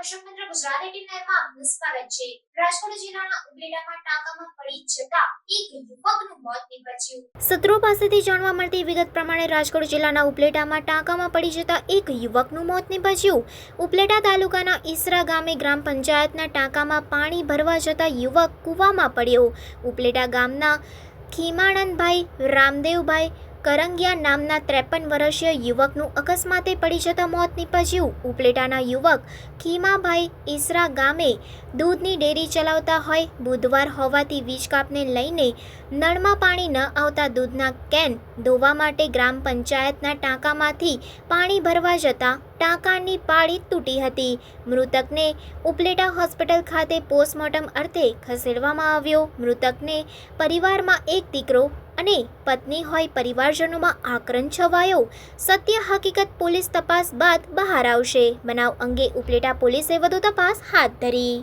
દર્શક મિત્ર, ગુજરાત 18 માં આપનું સ્વાગત છે। રાજકોટ જિલ્લાના ઉબલેડામાં ટાંકામાં પડી જતા એક યુવકનું મોત નીપજ્યું। સૂત્રો પાસેથી જાણવા મળતી વિગત પ્રમાણે રાજકોટ જિલ્લાના ઉપલેટામાં ટાંકામાં પડી જતા એક યુવકનું મોત નીપજ્યું। ઉપલેટા તાલુકાના ઈસરા ગામે ગ્રામ પંચાયતના ટાંકામાં પાણી ભરવા જતા યુવક કૂવામાં પડ્યો। ઉપલેટા ગામના ખીમાણંદભાઈ રામદેવભાઈ કરંગિયા નામના 53 વર્ષીય યુવકનું અકસ્માતે પડી જતા મોત નીપજ્યું। ઉપલેટાના યુવક ખીમાભાઈ ઈસરા ગામે દૂધની ડેરી ચલાવતા હોય। બુધવાર હોવાથી વીજ કાપને લઈને નળમાં પાણી ન આવતા દૂધના કેન ધોવા માટે ગ્રામ પંચાયતના ટાંકામાંથી પાણી ભરવા જતા ટાંકાની પાળી તૂટી હતી। મૃતકને ઉપલેટા હોસ્પિટલ ખાતે પોસ્ટમોર્ટમ અર્થે ખસેડવામાં આવ્યો। મૃતકને પરિવારમાં એક દીકરો અને પત્ની હોય। પરિવારજનોમાં આક્રંદ છવાયો। સત્ય હકીકત પોલીસ તપાસ બાદ બહાર આવશે। બનાવ અંગે ઉપલેટા પોલીસે વધુ તપાસ હાથ ધરી।